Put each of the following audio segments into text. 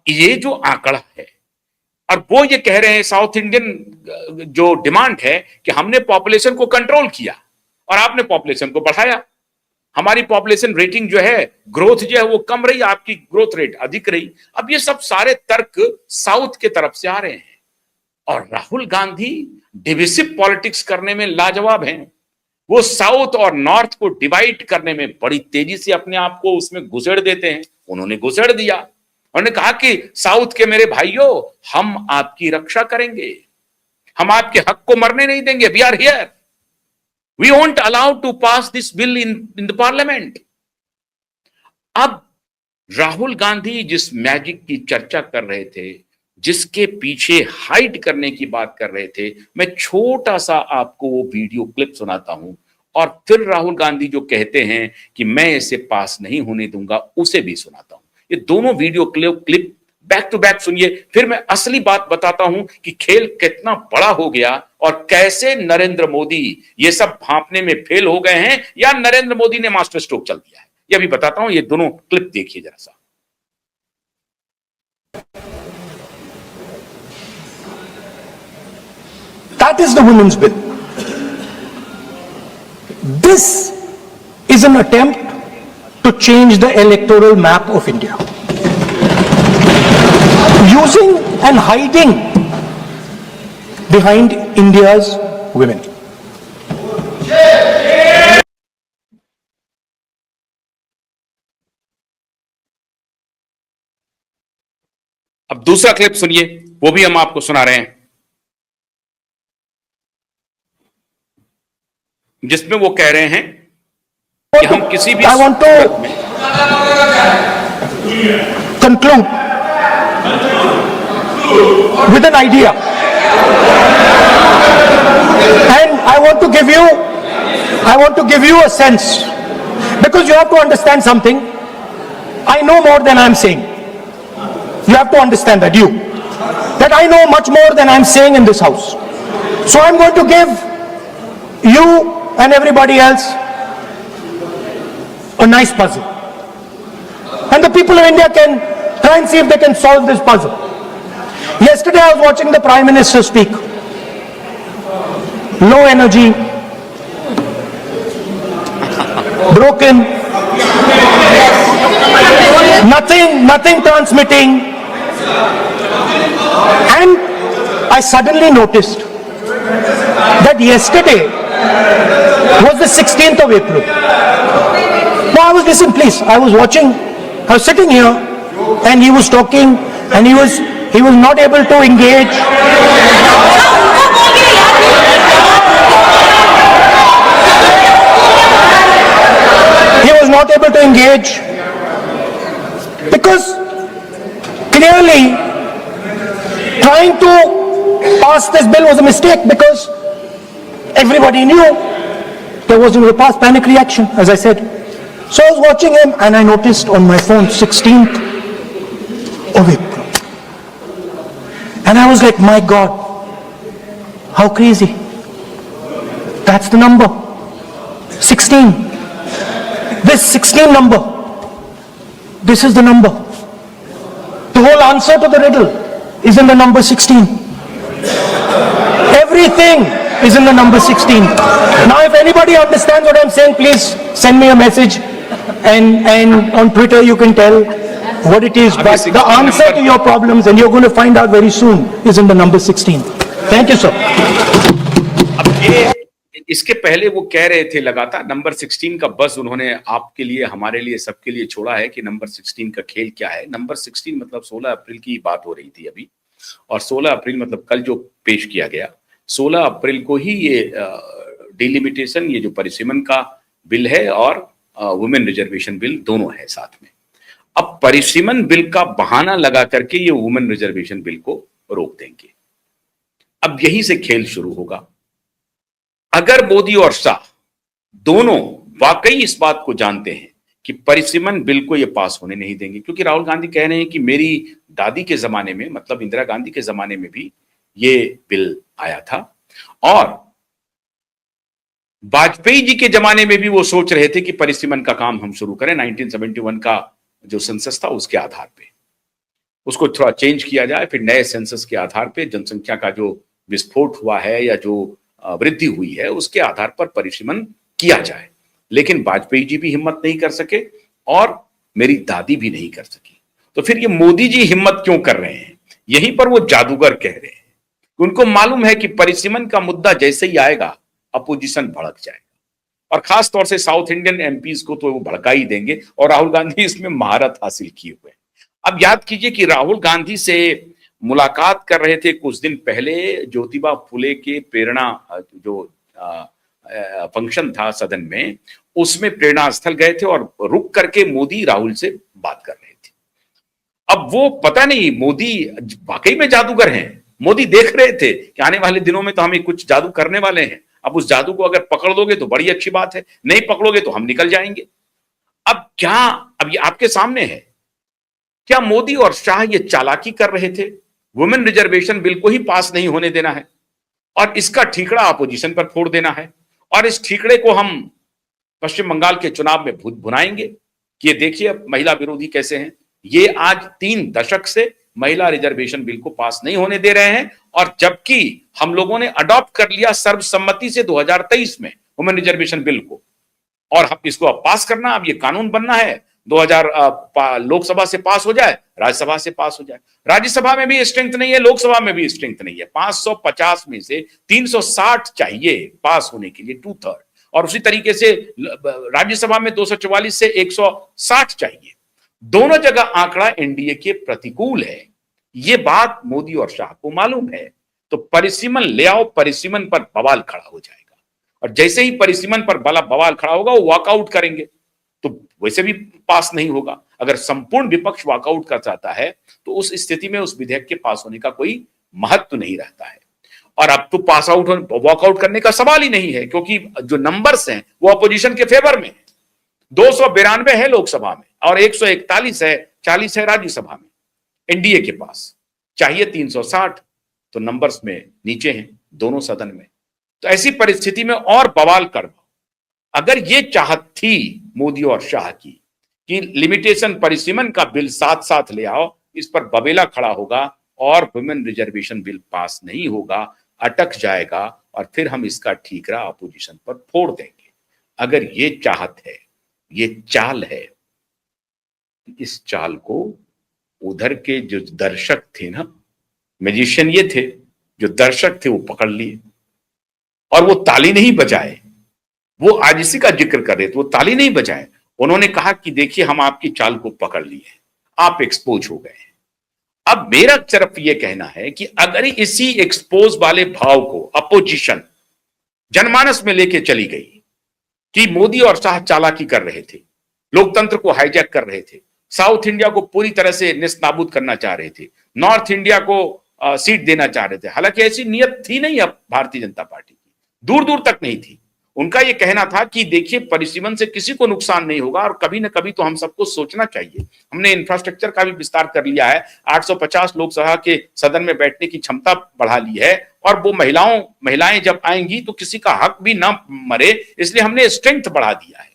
ये जो आंकड़ा है, और वो ये कह रहे हैं साउथ इंडियन जो डिमांड है कि हमने पॉपुलेशन को कंट्रोल किया और आपने पॉपुलेशन को बढ़ाया, हमारी पॉपुलेशन रेटिंग जो है, ग्रोथ जो है वो कम रही, आपकी ग्रोथ रेट अधिक रही। अब ये सब सारे तर्क साउथ के तरफ से आ रहे हैं और राहुल गांधी डिविसिव पॉलिटिक्स करने में लाजवाब हैं। वो साउथ और नॉर्थ को डिवाइड करने में बड़ी तेजी से अपने आप को उसमें घुसेड़ देते हैं। उन्होंने घुसेड़ दिया, उन्होंने कहा कि साउथ के मेरे भाइयों, हम आपकी रक्षा करेंगे, हम आपके हक को मरने नहीं देंगे। We are here, we won't allow to pass this bill in the parliament. अब राहुल गांधी जिस मैजिक की चर्चा कर रहे थे, जिसके पीछे हाइड करने की बात कर रहे थे, मैं छोटा सा आपको वो वीडियो क्लिप सुनाता हूं और फिर राहुल गांधी जो कहते हैं कि मैं इसे पास नहीं होने दूंगा, उसे भी सुनाता हूं। ये दोनों video clip back to back सुनिए, फिर मैं असली बात बताता हूं कि खेल कितना बड़ा हो गया और कैसे नरेंद्र मोदी ये सब भांपने में फेल हो गए हैं या नरेंद्र मोदी ने मास्टर स्ट्रोक चल दिया है, ये भी बताता हूं। ये दोनों क्लिप देखिए जरा सा। That is the women's bill. This is an attempt to change the electoral map of India. Using and hiding behind India's women. अब दूसरा क्लिप सुनिए, वो भी हम आपको सुना रहे हैं, जिसमें वो कह रहे हैं कि हम किसी भी I want to conclude with an idea, and I want to give you a sense, because you have to understand something. I know more than I'm saying. You have to understand that I know much more than I'm saying in this house. So I'm going to give you and everybody else a nice puzzle, and the people of India can try and see if they can solve this puzzle. Yesterday I was watching the Prime Minister speak. Low energy, broken, nothing transmitting, and I suddenly noticed that yesterday was the 16th of April. No, I was listening, please. I was watching. I was sitting here, and he was talking, and he was not able to engage. He was not able to engage because clearly trying to pass this bill was a mistake, because everybody knew there was going to pass. Panic reaction, as I said. So I was watching him, and I noticed on my phone 16th of April, and I was like, my God, how crazy. That's the number 16. This 16 number, this is the number. The whole answer to the riddle is in the number 16. Everything is in the number 16. Now, if anybody understands what I'm saying, please send me a message, and on Twitter you can tell what it is. But the answer to your problems, and you're going to find out very soon, is in the number 16. Thank you, sir. अब ये इसके पहले वो कह रहे थे लगातार number 16 का बस उन्होंने आपके लिए, हमारे लिए, सबके लिए छोड़ा है कि नंबर 16 का खेल क्या है। नंबर 16 मतलब 16 अप्रैल की बात हो रही थी अभी, और 16 अप्रैल मतलब कल जो पेश किया गया, 16 अप्रैल को ही ये डिलिमिटेशन, ये जो परिसीमन का बिल है और वुमेन रिजर्वेशन बिल दोनों है साथ में। अब परिसीमन बिल का बहाना लगा करके ये वुमेन रिजर्वेशन बिल को रोक देंगे। अब यहीं से खेल शुरू होगा। अगर मोदी और शाह दोनों वाकई इस बात को जानते हैं कि परिसीमन बिल को ये पास होने नहीं देंगे, क्योंकि राहुल गांधी कह रहे हैं कि मेरी दादी के जमाने में, मतलब इंदिरा गांधी के जमाने में भी ये बिल आया था, और वाजपेयी जी के जमाने में भी वो सोच रहे थे कि परिसीमन का काम हम शुरू करें 1971 का जो सेंसस था उसके आधार पे। उसको थोड़ा चेंज किया जाए, फिर नए सेंसस के आधार पे जनसंख्या का जो विस्फोट हुआ है या जो वृद्धि हुई है उसके आधार पर परिसीमन किया जाए। लेकिन वाजपेयी जी भी हिम्मत नहीं कर सके और मेरी दादी भी नहीं कर सकी। तो फिर ये मोदी जी हिम्मत क्यों कर रहे हैं? यहीं पर वो जादूगर कह रहे हैं। उनको मालूम है कि परिसीमन का मुद्दा जैसे ही आएगा अपोजिशन भड़क जाएगा, और खास तौर से साउथ इंडियन एमपीज को तो वो भड़का ही देंगे, और राहुल गांधी इसमें महारत हासिल किए हुए हैं। अब याद कीजिए कि राहुल गांधी से मुलाकात कर रहे थे कुछ दिन पहले, ज्योतिबा फुले के प्रेरणा जो फंक्शन था सदन में, उसमें प्रेरणा स्थल गए थे और रुक करके मोदी राहुल से बात कर रहे थे। अब वो पता नहीं मोदी वाकई में जादूगर हैं, मोदी देख रहे थे कि आने वाले दिनों में तो हमें कुछ जादू करने वाले हैं, अब उस जादू को अगर पकड़ लोगे तो बड़ी अच्छी बात है, नहीं पकड़ोगे तो हम निकल जाएंगे। अब क्या, अब ये आपके सामने है, क्या मोदी और शाह ये चालाकी कर रहे थे? वुमेन रिजर्वेशन बिल को ही पास नहीं होने देना है और इसका ठीकरा अपोजिशन पर फोड़ देना है, और इस ठीकरे को हम पश्चिम बंगाल के चुनाव में भुनाएंगे कि ये देखिए महिला विरोधी कैसे हैं। ये आज 3 दशक से महिला रिजर्वेशन बिल को पास नहीं होने दे रहे हैं, और जबकि हम लोगों ने अडॉप्ट कर लिया सर्वसम्मति से 2023 में वुमेन रिजर्वेशन बिल को, और हम इसको अब पास करना, अब ये कानून बनना है। 2000 लोकसभा से पास हो जाए, राज्यसभा से पास हो जाए। राज्यसभा में भी स्ट्रेंथ नहीं है, लोकसभा में भी स्ट्रेंथ नहीं है। 550 में से 360 चाहिए पास होने के लिए, 2/3, और उसी तरीके से राज्यसभा में 244 से 160 चाहिए। दोनों जगह आंकड़ा एनडीए के प्रतिकूल है, ये बात मोदी और शाह को मालूम है। तो परिसीमन ले आओ, परिसीमन पर बवाल खड़ा हो जाएगा, और जैसे ही परिसीमन पर बवाल खड़ा होगा वो वॉकआउट करेंगे, तो वैसे भी पास नहीं होगा। अगर संपूर्ण विपक्ष वॉकआउट कर जाता है तो उस स्थिति में उस विधेयक के पास होने का कोई महत्व नहीं रहता है। और अब तो पास आउट वॉकआउट करने का सवाल ही नहीं है, क्योंकि जो नंबर्स हैं वो अपोजिशन के फेवर में है। 292 है लोकसभा में और 141 है, 40 है राज्यसभा में। एनडीए के पास चाहिए 360, तो नंबर्स में नीचे हैं दोनों सदन में। तो ऐसी परिस्थिति में और बवाल करवाओ। अगर ये चाहत थी मोदी और शाह की कि लिमिटेशन परिसीमन का बिल साथ साथ ले आओ, इस पर बबेला खड़ा होगा और वुमेन रिजर्वेशन बिल पास नहीं होगा, अटक जाएगा, और फिर हम इसका ठीकरा अपोजिशन पर फोड़ देंगे। अगर ये चाहत है, ये चाल है, इस चाल को उधर के जो दर्शक थे ना, मैजिशियन ये थे, जो दर्शक थे वो पकड़ लिए और वो ताली नहीं बजाए। वो आज इसी का जिक्र कर रहे थे, वो ताली नहीं बजाए, उन्होंने कहा कि देखिए हम आपकी चाल को पकड़ लिए, आप एक्सपोज हो गए। अब मेरा सिर्फ ये कहना है कि अगर इसी एक्सपोज वाले भाव को अपोजिशन जनमानस में लेके चली गई कि मोदी और शाह चालाकी कर रहे थे, लोकतंत्र को हाईजैक कर रहे थे, साउथ इंडिया को पूरी तरह से निस्ताबूद करना चाह रहे थे, नॉर्थ इंडिया को सीट देना चाह रहे थे। हालांकि ऐसी नियत थी नहीं अब भारतीय जनता पार्टी की, दूर दूर तक नहीं थी। उनका यह कहना था कि देखिए परिसीमन से किसी को नुकसान नहीं होगा और कभी ना कभी तो हम सबको सोचना चाहिए। हमने इंफ्रास्ट्रक्चर का भी विस्तार कर लिया है, 850 लोकसभा के सदन में बैठने की क्षमता बढ़ा ली है, और वो महिलाएं जब आएंगी तो किसी का हक भी ना मरे, इसलिए हमने स्ट्रेंथ बढ़ा दिया है।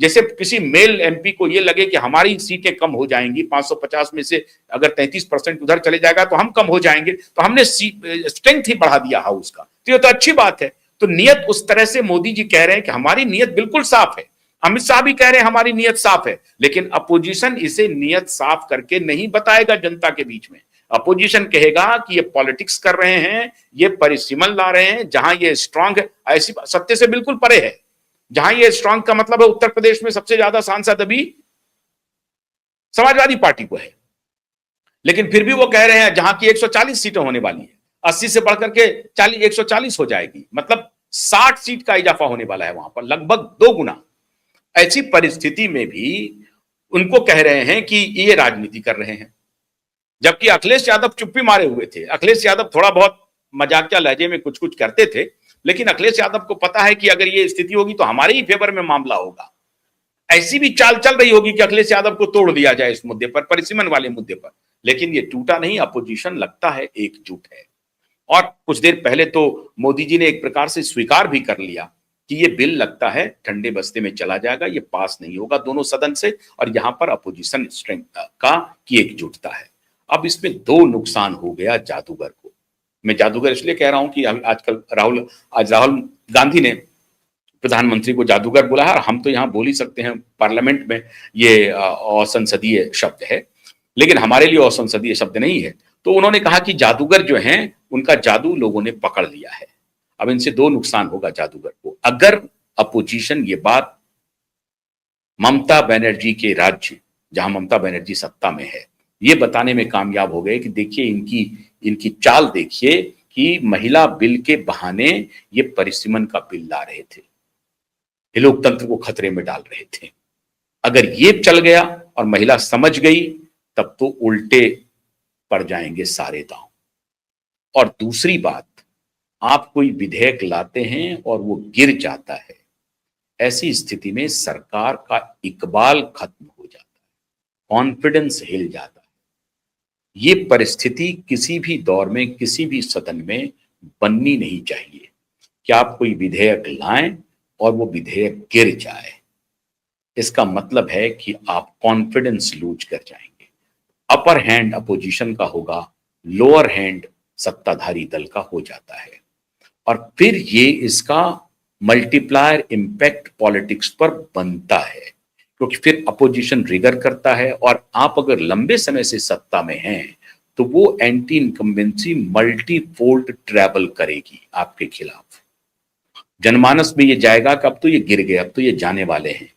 जैसे किसी मेल एमपी को ये लगे कि हमारी सीटें कम हो जाएंगी, 550 में से अगर 33% उधर चले जाएगा तो हम कम हो जाएंगे, तो हमने स्ट्रेंथ ही बढ़ा दिया हाउस का, तो ये तो अच्छी बात है। तो नियत उस तरह से मोदी जी कह रहे हैं कि हमारी नियत बिल्कुल साफ है, अमित शाह भी कह रहे हैं हमारी नियत साफ है, लेकिन अपोजिशन इसे नियत साफ करके नहीं बताएगा जनता के बीच में। अपोजिशन कहेगा कि ये पॉलिटिक्स कर रहे हैं, ये परिसीमन ला रहे हैं, जहां ये स्ट्रांग है, ऐसी सत्य से बिल्कुल परे है। जहां ये स्ट्रांग का मतलब है उत्तर प्रदेश में सबसे ज्यादा सांसद अभी समाजवादी पार्टी को है, लेकिन फिर भी वो कह रहे हैं जहां की 140 सीटें होने वाली है, 80 से बढ़कर के 140 हो जाएगी, मतलब 60 सीट का इजाफा होने वाला है वहां पर, लगभग 2 गुना। ऐसी परिस्थिति में भी उनको कह रहे हैं कि ये राजनीति कर रहे हैं, जबकि अखिलेश यादव चुप्पी मारे हुए थे। अखिलेश यादव थोड़ा बहुत मजाकिया लहजे में कुछ कुछ करते थे, लेकिन अखिलेश यादव को पता है कि अगर ये स्थिति होगी तो हमारे ही फेवर में मामला होगा। ऐसी भी चाल चल रही होगी कि अखिलेश यादव को तोड़ दिया जाए इस मुद्दे पर, परिसीमन वाले मुद्दे पर, लेकिन ये टूटा नहीं। अपोजिशन लगता है एकजुट है, और कुछ देर पहले तो मोदी जी ने एक प्रकार से स्वीकार भी कर लिया कि ये बिल लगता है ठंडे बस्ते में चला जाएगा, ये पास नहीं होगा दोनों सदन से, और यहां पर अपोजिशन स्ट्रेंथ का की एकजुटता है। अब इसमें दो नुकसान हो गया जादूगर को। मैं जादूगर इसलिए कह रहा हूं कि आजकल राहुल गांधी ने प्रधानमंत्री को जादूगर बोला है, और हम तो यहां बोल ही सकते हैं पार्लियामेंट में, ये असंसदीय शब्द है, लेकिन हमारे लिए असंसदीय शब्द नहीं है। तो उन्होंने कहा कि जादूगर जो हैं उनका जादू लोगों ने पकड़ लिया है। अब इनसे दो नुकसान होगा जादूगर को। अगर अपोजिशन ये बात ममता बनर्जी के राज्य, जहां ममता बनर्जी सत्ता में है, ये बताने में कामयाब हो गए कि देखिए इनकी चाल देखिए कि महिला बिल के बहाने ये परिसीमन का बिल ला रहे थे, ये लोकतंत्र को खतरे में डाल रहे थे। अगर ये चल गया और महिला समझ गई, तब तो उल्टे पड़ जाएंगे सारे दांव। और दूसरी बात, आप कोई विधेयक लाते हैं और वो गिर जाता है, ऐसी स्थिति में सरकार का इकबाल खत्म हो जाता है, कॉन्फिडेंस हिल जाता है। ये परिस्थिति किसी भी दौर में, किसी भी सदन में बननी नहीं चाहिए कि आप कोई विधेयक लाएं और वो विधेयक गिर जाए। इसका मतलब है कि आप कॉन्फिडेंस लूज कर जाएंगे। अपर हैंड अपोजिशन का होगा, लोअर हैंड सत्ताधारी दल का हो जाता है, और फिर ये इसका मल्टीप्लायर इंपैक्ट पॉलिटिक्स पर बनता है, क्योंकि फिर अपोजिशन रिगर करता है, और आप अगर लंबे समय से सत्ता में हैं तो वो एंटी इनकम्बेंसी मल्टीफोल्ड ट्रैवल करेगी आपके खिलाफ। जनमानस में ये जाएगा कि अब तो ये गिर गए, अब तो ये जाने वाले हैं,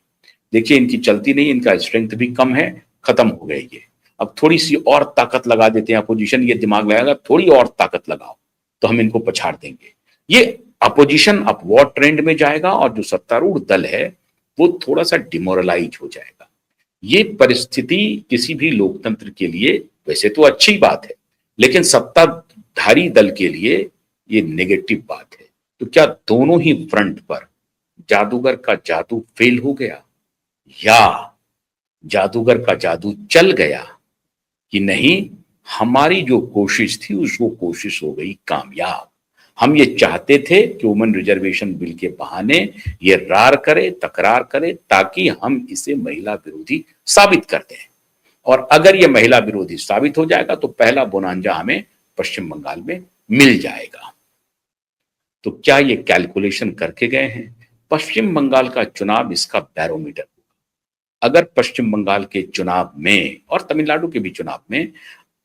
देखिए इनकी चलती नहीं, इनका स्ट्रेंथ भी कम है, खत्म हो गए ये, अब थोड़ी सी और ताकत लगा देते हैं। अपोजिशन ये दिमाग लगाएगा थोड़ी और ताकत लगाओ तो हम इनको पछाड़ देंगे। ये अपोजिशन अपवर्ड ट्रेंड में जाएगा और जो सत्तारूढ़ दल है वो थोड़ा सा डिमोरलाइज हो जाएगा। ये परिस्थिति किसी भी लोकतंत्र के लिए वैसे तो अच्छी बात है, लेकिन सत्ताधारी दल के लिए ये नेगेटिव बात है। तो क्या दोनों ही फ्रंट पर जादूगर का जादू फेल हो गया, या जादूगर का जादू चल गया कि नहीं, हमारी जो कोशिश थी उसको कोशिश हो गई कामयाब। हम ये चाहते थे कि वुमेन रिजर्वेशन बिल के बहाने ये रार करे, तकरार करे, ताकि हम इसे महिला विरोधी साबित कर दें, और अगर ये महिला विरोधी साबित हो जाएगा तो पहला बोनांजा हमें पश्चिम बंगाल में मिल जाएगा। तो क्या ये कैलकुलेशन करके गए हैं? पश्चिम बंगाल का चुनाव इसका बैरोमीटर होगा। अगर पश्चिम बंगाल के चुनाव में और तमिलनाडु के भी चुनाव में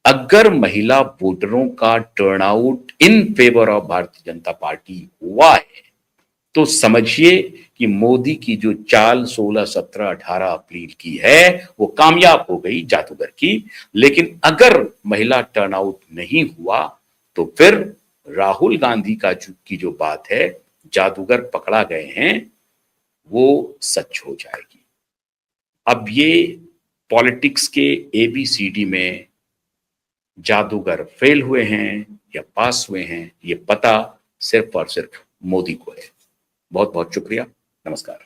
अगर महिला वोटरों का turnout in favour of Bharatiya Janata party हुआ है, तो समझिए कि मोदी की जो चाल 16, 17, 18 अप्रैल की है वो कामयाब हो गई जादूगर की। लेकिन अगर महिला टर्नआउट नहीं हुआ तो फिर राहुल गांधी की जो बात है, जादूगर पकड़ा गए हैं, वो सच हो जाएगी। अब ये पॉलिटिक्स के ABCD में जादूगर फेल हुए हैं या पास हुए हैं, ये पता सिर्फ और सिर्फ मोदी को है। बहुत बहुत शुक्रिया, नमस्कार।